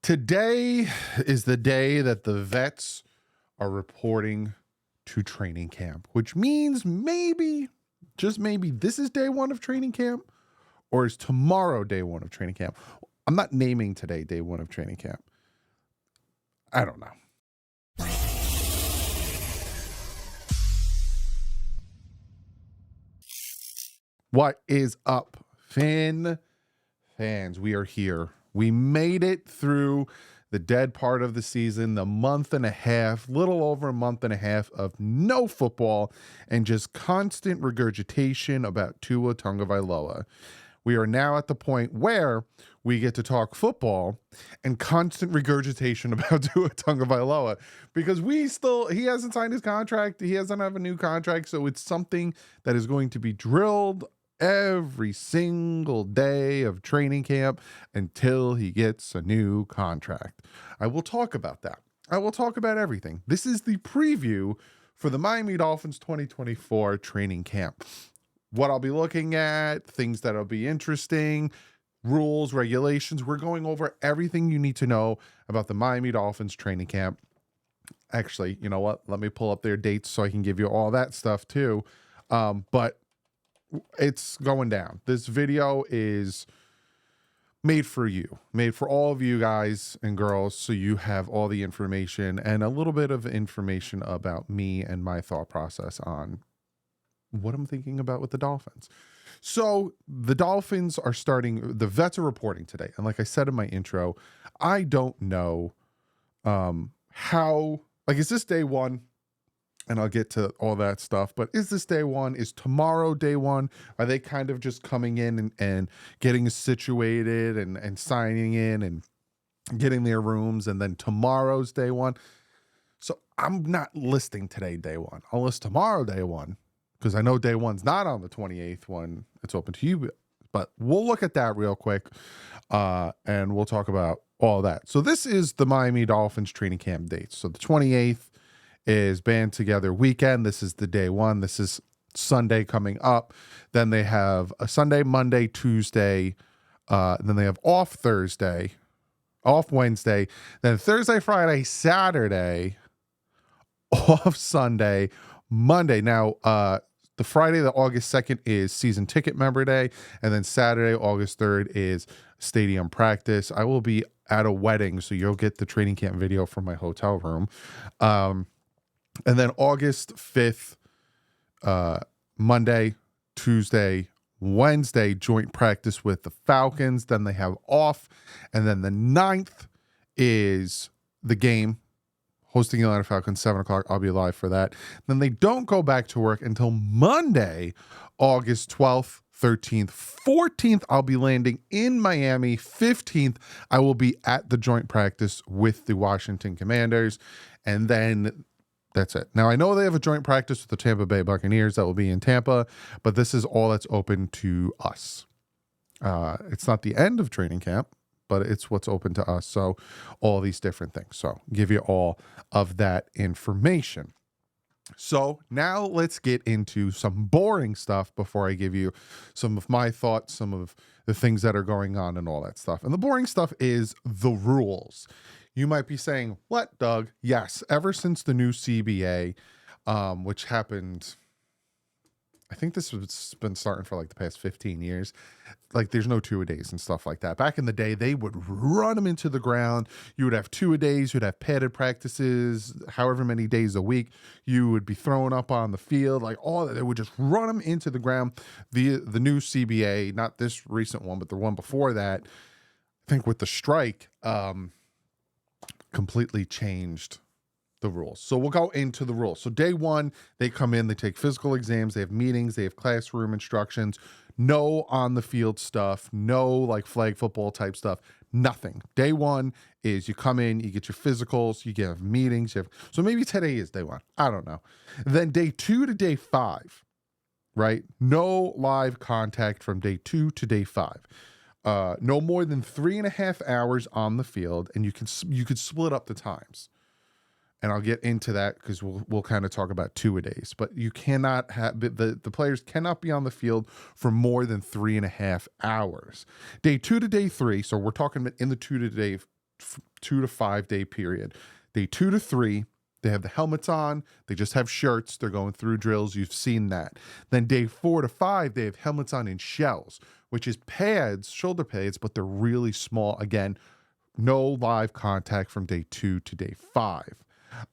Today is the day that the vets are reporting to training camp, which means maybe, just maybe, this is day one of training camp, or is tomorrow day one of training camp? I'm not naming today day one of training camp. I don't know. What is up, fans? We are here. We made it through the dead part of the season, the month and a half, little over a month and a half of no football and just constant regurgitation about Tua Tagovailoa. We are now at the point where we get to talk football and constant regurgitation about Tua Tagovailoa because he hasn't signed his contract. He doesn't have a new contract. So it's something that is going to be drilled every single day of training camp until he gets a new contract. I will talk about that. I will talk about everything. This is the preview for the Miami Dolphins 2024 training camp. What I'll be looking at, things that'll be interesting, rules, regulations. We're going over everything you need to know about the Miami Dolphins training camp. Actually, you know what? Let me pull up their dates so I can give you all that stuff too. But it's going down. This video is made for you, made for all of you guys and girls, so you have all the information and a little bit of information about me and my thought process on what I'm thinking about with the Dolphins. So the Dolphins are starting, the vets are reporting today. And like I said in my intro, I don't know is this day one? And I'll get to all that stuff. But is this day one? Is tomorrow day one? Are they kind of just coming in and getting situated and signing in and getting their rooms? And then tomorrow's day one. So I'm not listing today day one. I'll list tomorrow day one because I know day one's not on the 28th when it's open to you. But we'll look at that real quick and we'll talk about all that. So this is the Miami Dolphins training camp dates. So the 28th is band together weekend. This is the day one. This is Sunday coming up. Then they have a Sunday, Monday, Tuesday. Then they have off Thursday, off Wednesday. Then Thursday, Friday, Saturday, off Sunday, Monday. Now, the Friday, the August 2nd is season ticket member day. And then Saturday, August 3rd is stadium practice. I will be at a wedding, so you'll get the training camp video from my hotel room. And then August 5th, Monday, Tuesday, Wednesday, joint practice with the Falcons. Then they have off. And then the 9th is the game, hosting the Atlanta Falcons, 7 o'clock. I'll be live for that. Then they don't go back to work until Monday, August 12th, 13th, 14th. I'll be landing in Miami. 15th, I will be at the joint practice with the Washington Commanders. And then that's it. Now, I know they have a joint practice with the Tampa Bay Buccaneers that will be in Tampa, but this is all that's open to us. It's not the end of training camp, but it's what's open to us. So all these different things. So give you all of that information. So now let's get into some boring stuff before I give you some of my thoughts, some of the things that are going on and all that stuff. And the boring stuff is the rules. You might be saying, what, Doug? Yes, ever since the new CBA, which happened, I think this has been starting for like the past 15 years. Like there's no two-a-days and stuff like that. Back in the day, they would run them into the ground. You would have two-a-days, you'd have padded practices, however many days a week. You would be thrown up on the field, like all that. They would just run them into the ground. The new CBA, not this recent one, but the one before that, I think with the strike, completely changed the rules. So we'll go into the rules. So day one, they come in, they take physical exams, they have meetings, they have classroom instructions, no on the field stuff, no like flag football type stuff, nothing. Day one is you come in, you get your physicals, you get meetings. So maybe today is day one. I don't know. Then day 2 to day 5, right? No live contact from day 2 to day 5. No more than 3.5 hours on the field, and you could split up the times. And I'll get into that because we'll kind of talk about two-a-days. But you cannot have the players cannot be on the field for more than 3.5 hours. Day 2 to day 3. So we're talking about in the 2 to day 2 to 5 day period. Day 2 to 3, they have the helmets on. They just have shirts. They're going through drills. You've seen that. Then day 4 to 5, they have helmets on in shells, which is pads, shoulder pads, but they're really small. Again, no live contact from day 2 to day 5.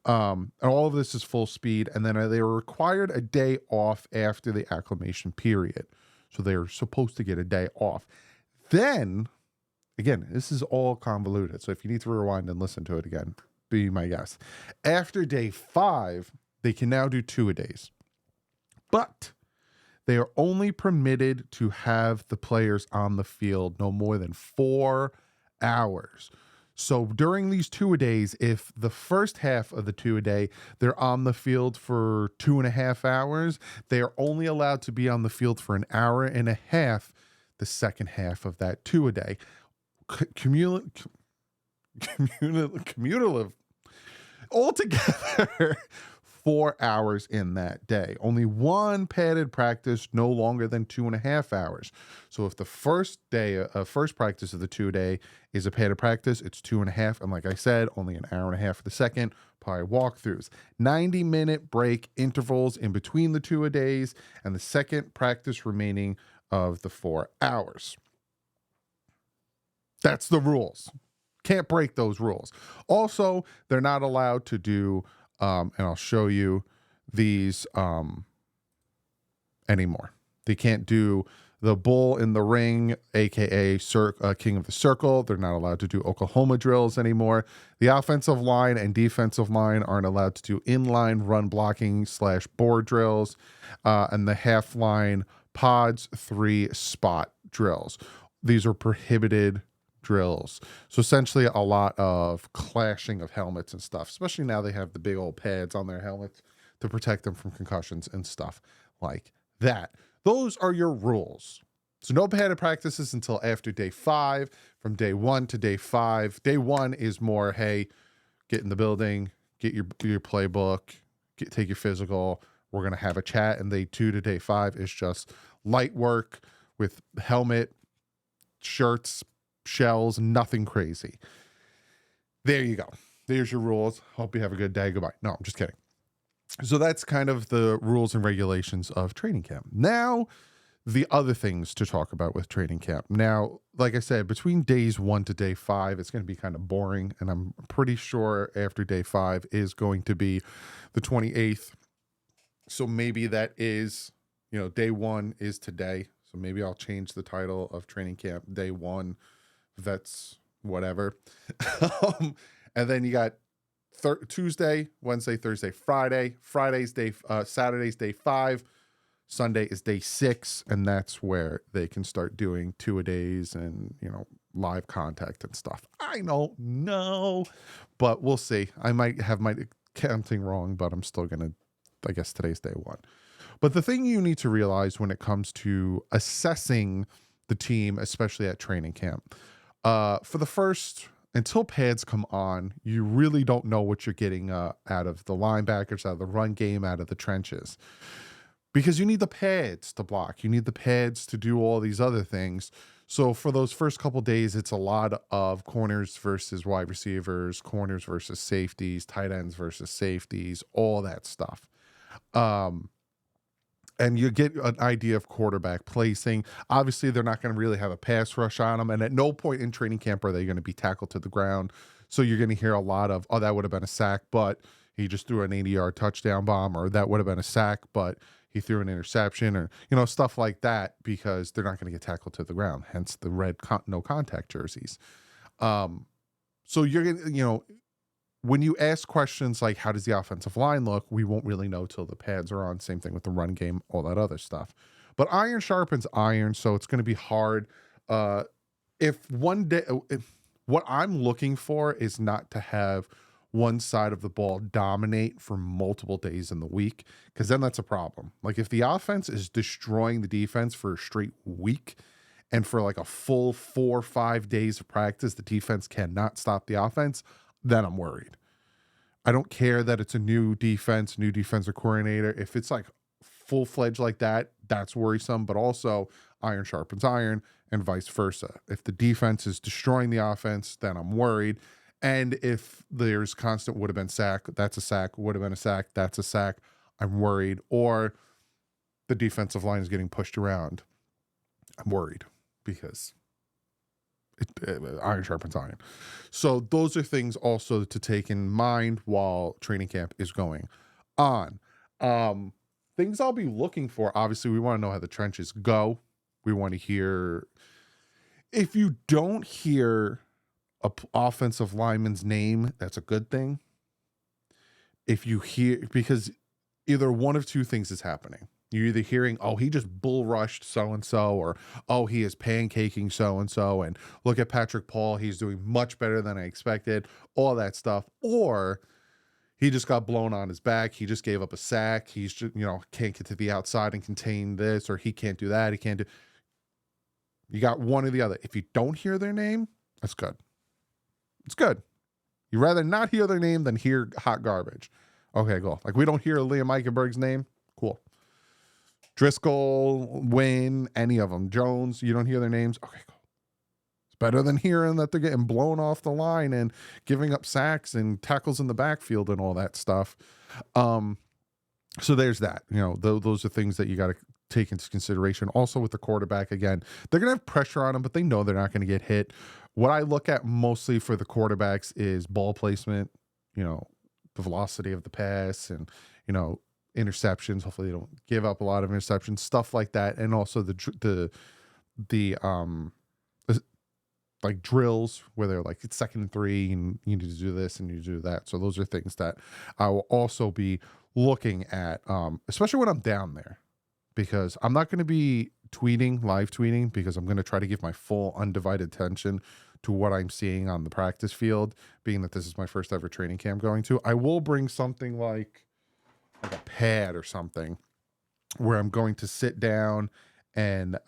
And all of this is full speed. And then they were required a day off after the acclimation period. So they're supposed to get a day off. Then, again, this is all convoluted. So if you need to rewind and listen to it again, be my guest. After day 5, they can now do 2-a-days. But they are only permitted to have the players on the field no more than 4 hours. So during these 2-a-days, if the first half of the 2-a-day, they're on the field for 2.5 hours, they are only allowed to be on the field for 1.5 hours the second half of that 2-a-day. Cumulative altogether 4 hours in that day. Only one padded practice, no longer than 2.5 hours. So if the first practice of the 2-a-day is a padded practice, it's 2.5. And like I said, only 1.5 hours for the second, probably walkthroughs. 90-minute break intervals in between the 2-a-days and the second practice remaining of the 4 hours. That's the rules. Can't break those rules. Also, they're not allowed to do, and I'll show you these anymore. They can't do the bull in the ring, aka King of the Circle. They're not allowed to do Oklahoma drills anymore. The offensive line and defensive line aren't allowed to do inline run blocking / board drills, and the half line pods 3 spot drills. These are prohibited drills. So essentially a lot of clashing of helmets and stuff, especially now they have the big old pads on their helmets to protect them from concussions and stuff like that. Those are your rules. So no padded practices until after day 5, from day 1 to day 5. Day 1 is more, hey, get in the building, get your playbook, take your physical. We're going to have a chat. And day 2 to day 5 is just light work with helmet, shirts, shells, nothing crazy. There you go. There's your rules. Hope you have a good day. Goodbye. No, I'm just kidding. So that's kind of the rules and regulations of training camp. Now, the other things to talk about with training camp. Now, like I said, between days 1 to day 5, it's going to be kind of boring. And I'm pretty sure after day 5 is going to be the 28th. So maybe that is, day 1 is today. So maybe I'll change the title of training camp, day 1. That's whatever. And then you got Tuesday, Wednesday, Thursday, Friday. Saturday's day 5. Sunday is day 6, and that's where they can start doing 2-a-days and live contact and stuff. I don't know, but we'll see. I might have my counting wrong, but I'm still gonna. I guess today's day 1. But the thing you need to realize when it comes to assessing the team, especially at training camp, for the first, until pads come on, you really don't know what you're getting out of the linebackers, out of the run game, out of the trenches. Because you need the pads to block. You need the pads to do all these other things. So for those first couple days, it's a lot of corners versus wide receivers, corners versus safeties, tight ends versus safeties, all that stuff. And you get an idea of quarterback placing. Obviously, they're not going to really have a pass rush on them. And at no point in training camp are they going to be tackled to the ground. So you're going to hear a lot of, oh, that would have been a sack, but he just threw an 80-yard touchdown bomb, or that would have been a sack, but he threw an interception, or, stuff like that, because they're not going to get tackled to the ground. Hence the red no contact jerseys. So you're going to, when you ask questions like, how does the offensive line look? We won't really know till the pads are on. Same thing with the run game, all that other stuff. But iron sharpens iron, so it's going to be hard. If one day, what I'm looking for is not to have one side of the ball dominate for multiple days in the week, because then that's a problem. Like if the offense is destroying the defense for a straight week, and for like a full 4 or 5 days of practice, the defense cannot stop the offense, then I'm worried. I don't care that it's a new defensive coordinator. If it's like full-fledged like that, that's worrisome. But also, iron sharpens iron and vice versa. If the defense is destroying the offense, then I'm worried. And if there's constant would have been sack, that's a sack, would have been a sack, that's a sack, I'm worried. Or the defensive line is getting pushed around, I'm worried, because iron sharpens iron. So those are things also to take in mind while training camp is going on. Things I'll be looking for, obviously, we want to know how the trenches go. We want to hear, if you don't hear a offensive lineman's name, that's a good thing. If you hear, because either one of two things is happening. You're either hearing, oh, he just bull rushed so-and-so, or, oh, he is pancaking so-and-so, and look at Patrick Paul, he's doing much better than I expected, all that stuff. Or he just got blown on his back. He just gave up a sack. He's just, can't get to the outside and contain this, or he can't do that. He can't do. You got one or the other. If you don't hear their name, that's good. It's good. You'd rather not hear their name than hear hot garbage. Okay, cool. Like, we don't hear Liam Eichenberg's name. Cool. Driscoll, Wynn, any of them. Jones, you don't hear their names. Okay, cool. It's better than hearing that they're getting blown off the line and giving up sacks and tackles in the backfield and all that stuff. So there's that. Those are things that you got to take into consideration. Also with the quarterback, again, they're going to have pressure on them, but they know they're not going to get hit. What I look at mostly for the quarterbacks is ball placement, the velocity of the pass, and, interceptions. Hopefully they don't give up a lot of interceptions, stuff like that. And also the like drills where they're like, it's 2nd and 3 and you need to do this and you do that. So those are things that I will also be looking at, especially when I'm down there, because I'm not going to be live tweeting, because I'm going to try to give my full undivided attention to what I'm seeing on the practice field, being that this is my first ever training camp going to. I will bring something like a pad or something where I'm going to sit down and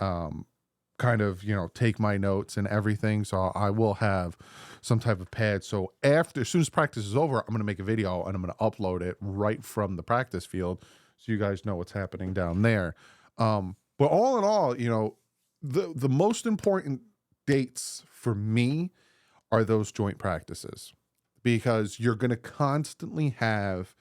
kind of, take my notes and everything. So I will have some type of pad. So as soon as practice is over, I'm going to make a video and I'm going to upload it right from the practice field, so you guys know what's happening down there. But all in all, the most important dates for me are those joint practices, because you're going to constantly have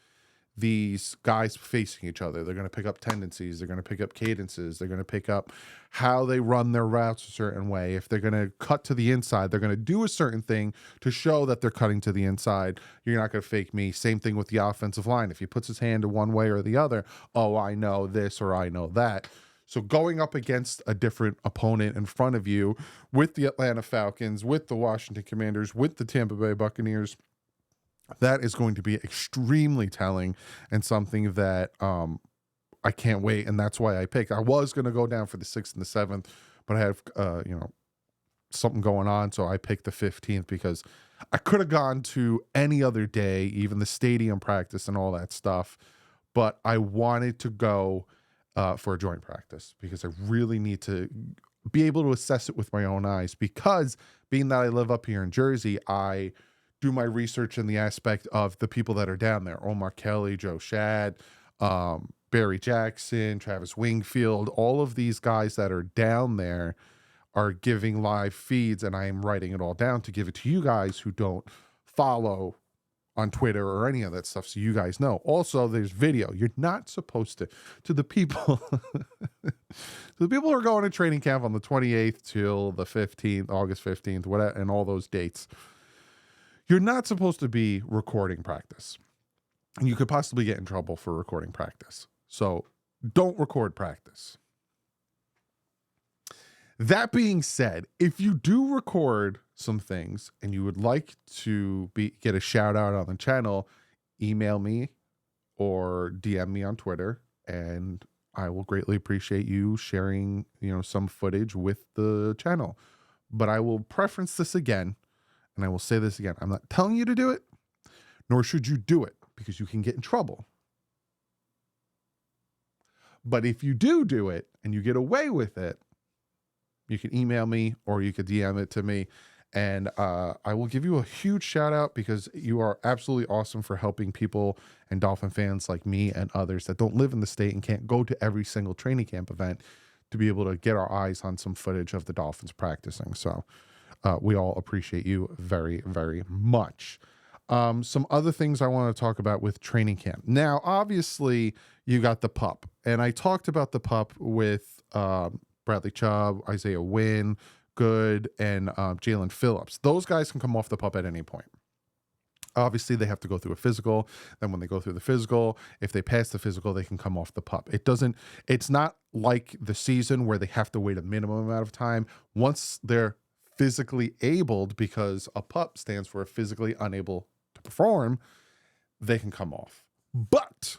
these guys facing each other. They're going to pick up tendencies. They're going to pick up cadences. They're going to pick up how they run their routes a certain way. If they're going to cut to the inside, they're going to do a certain thing to show that they're cutting to the inside. You're not going to fake me. Same thing with the offensive line. If he puts his hand to one way or the other, oh, I know this or I know that. So going up against a different opponent in front of you with the Atlanta Falcons, with the Washington Commanders, with the Tampa Bay Buccaneers, that is going to be extremely telling, and something that I can't wait. And that's why I picked. I was going to go down for the 6th and the 7th, but I have something going on, so I picked the 15th, because I could have gone to any other day, even the stadium practice and all that stuff, but I wanted to go for a joint practice, because I really need to be able to assess it with my own eyes, because being that I live up here in Jersey, I do my research in the aspect of the people that are down there: Omar Kelly, Joe Shad, Barry Jackson, Travis Wingfield. All of these guys that are down there are giving live feeds, and I am writing it all down to give it to you guys who don't follow on Twitter or any of that stuff, so you guys know. Also, there's video. You're not supposed to the people to the people who are going to training camp on the 28th till the 15th, August 15th, whatever, and all those dates. You're not supposed to be recording practice. And you could possibly get in trouble for recording practice. So don't record practice. That being said, if you do record some things and you would like to get a shout out on the channel, email me or DM me on Twitter, and I will greatly appreciate you sharing, some footage with the channel. But I will preference this again, and I will say this again. I'm not telling you to do it, nor should you do it, because you can get in trouble. But if you do it and you get away with it, you can email me or you could DM it to me, and I will give you a huge shout out, because you are absolutely awesome for helping people and Dolphin fans like me and others that don't live in the state and can't go to every single training camp event to be able to get our eyes on some footage of the Dolphins practicing. So We all appreciate you very, very much. Some other things I want to talk about with training camp. Now, obviously, you got the pup, and I talked about the pup with Bradley Chubb, Isaiah Wynn, Good, and Jalen Phillips. Those guys can come off the pup at any point. Obviously, they have to go through a physical. Then when they go through the physical, if they pass the physical, they can come off the pup. It's not like the season where they have to wait a minimum amount of time. Once they're physically abled, because a pup stands for physically unable to perform, they can come off. But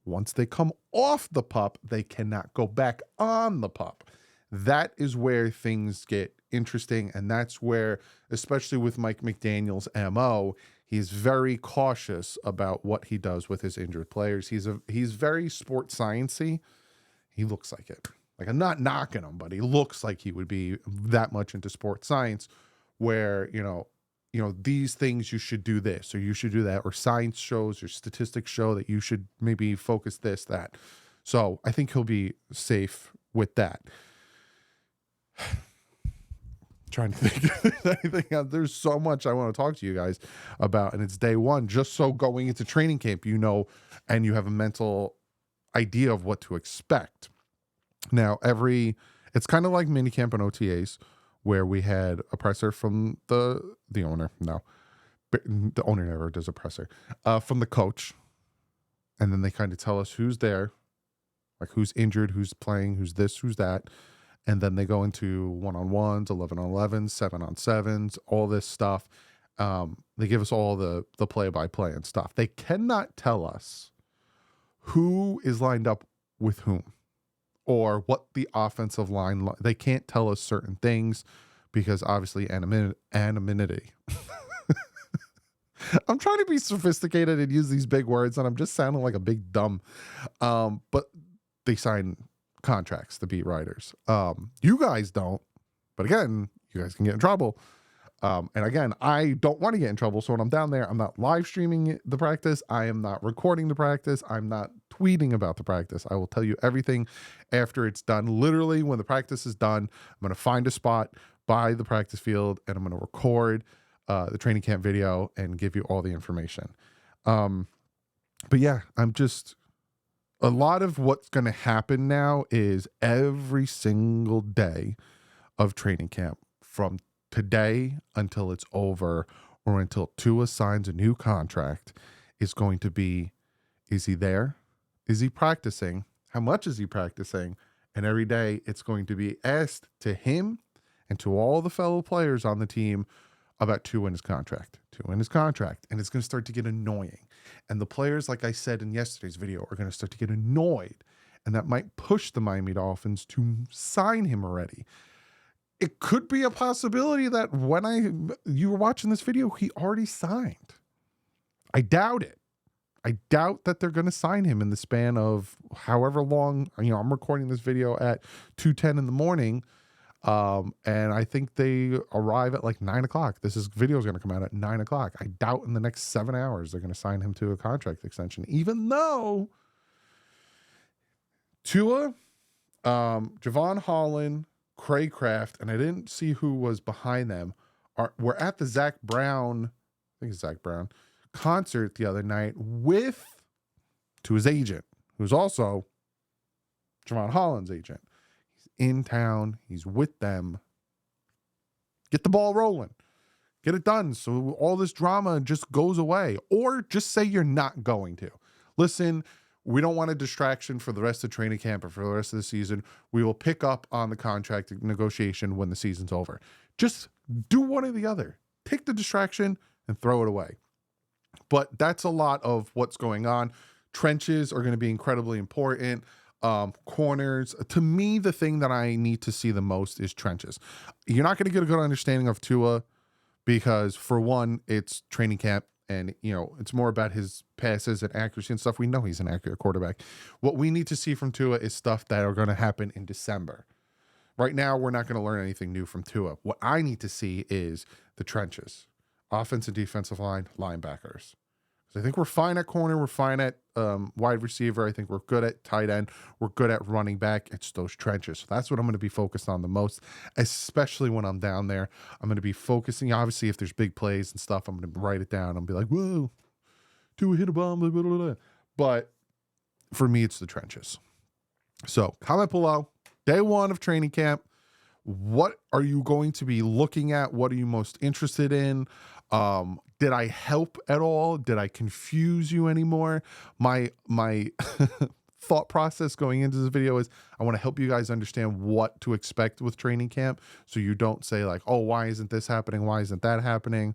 once they come off the pup, they cannot go back on the pup. That is where things get interesting. And that's where, especially with Mike McDaniel's MO, he's very cautious about what he does with his injured players. He's very sports sciencey. He looks like it. Like, I'm not knocking him, but he looks like he would be that much into sports science, where, these things, you should do this or you should do that, or science shows or statistics show that you should maybe focus this, that. So I think he'll be safe with that. Trying to think if there's anything else. There's so much I want to talk to you guys about, and it's day one, just so going into training camp, and you have a mental idea of what to expect. Now, it's kind of like minicamp and OTAs, where we had a presser from the owner. No, the owner never does a presser. From the coach, and then they kind of tell us who's there, like who's injured, who's playing, who's this, who's that. And then they go into 1-on-1s, 11-on-11s, 7-on-7s, all this stuff. They give us all the play-by-play and stuff. They cannot tell us who is lined up with whom, or what the offensive line. They can't tell us certain things because obviously anonymity. I'm trying to be sophisticated and use these big words, and I'm just sounding like a big dumb. But they sign contracts, the beat writers. You guys don't, but again, you guys can get in trouble. And again, I don't want to get in trouble. So when I'm down there, I'm not live streaming the practice. I am not recording the practice. I'm not tweeting about the practice. I will tell you everything after it's done. Literally, when the practice is done, I'm going to find a spot by the practice field, and I'm going to record the training camp video and give you all the information. But yeah, a lot of what's going to happen now is every single day of training camp, from today until it's over, or until Tua signs a new contract, is going to be, is he there? Is he practicing? How much is he practicing? And every day it's going to be asked to him and to all the fellow players on the team about Tua and his contract. And it's going to start to get annoying. And the players, like I said in yesterday's video, are going to start to get annoyed. And that might push the Miami Dolphins to sign him already. It could be a possibility that you were watching this video, he already signed. I doubt it. I doubt that they're going to sign him in the span of however long. I'm recording this video at 2:10 in the morning. And I think they arrive at like 9 o'clock. Video is going to come out at 9 o'clock. I doubt in the next 7 hours they're going to sign him to a contract extension, even though Tua, Javon Holland, Craig Kraft, and I didn't see who was behind them, were at the Zach Brown concert the other night to his agent, who's also Javon Holland's agent. In town, he's with them. Get the ball rolling, get it done, so all this drama just goes away. Or just say you're not going to. Listen, we don't want a distraction for the rest of training camp or for the rest of the season. We will pick up on the contract negotiation when the season's over. Just do one or the other. Take the distraction and throw it away. But that's a lot of what's going on. Trenches are going to be incredibly important. Corners. To me, the thing that I need to see the most is trenches. You're not going to get a good understanding of Tua because, for one, it's training camp, and it's more about his passes and accuracy and stuff. We know he's an accurate quarterback. What we need to see from Tua is stuff that are going to happen in December. Right now, we're not going to learn anything new from Tua. What I need to see is the trenches, offensive, defensive line, linebackers. I think we're fine at corner. We're fine at wide receiver. I think we're good at tight end. We're good at running back. It's those trenches. So that's what I'm going to be focused on the most, especially when I'm down there. I'm going to be focusing. Obviously, if there's big plays and stuff, I'm going to write it down. I'll be like, whoa, do a hit a bomb, blah, blah, blah, blah. But for me, it's the trenches. So comment below. Day 1 of training camp. What are you going to be looking at? What are you most interested in? Did I help at all? Did I confuse you anymore? My thought process going into this video is I want to help you guys understand what to expect with training camp, so you don't say like, oh, why isn't this happening? Why isn't that happening?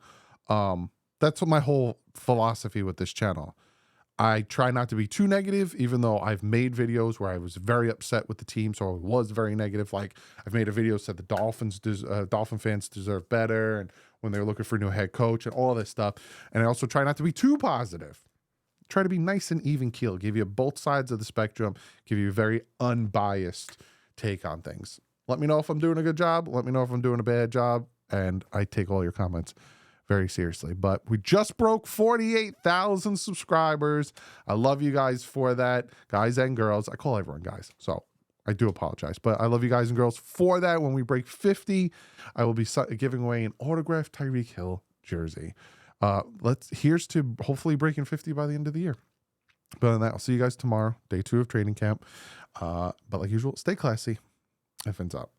That's what my whole philosophy with this channel. I try not to be too negative, even though I've made videos where I was very upset with the team, so I was very negative. Like I've made a video said the Dolphin fans deserve better, and when they're looking for a new head coach and all this stuff. And I also try not to be too positive. Try to be nice and even keel, give you both sides of the spectrum, give you a very unbiased take on things. Let me know if I'm doing a good job. Let me know if I'm doing a bad job, and I take all your comments very seriously. But we just broke 48,000 subscribers. I love you guys for that, guys and girls. I call everyone guys, so I do apologize, but I love you guys and girls for that. When we break 50, I will be giving away an autographed Tyreek Hill jersey. Here's to hopefully breaking 50 by the end of the year. But on that, I'll see you guys tomorrow, day 2 of training camp. But like usual, stay classy. Fins up.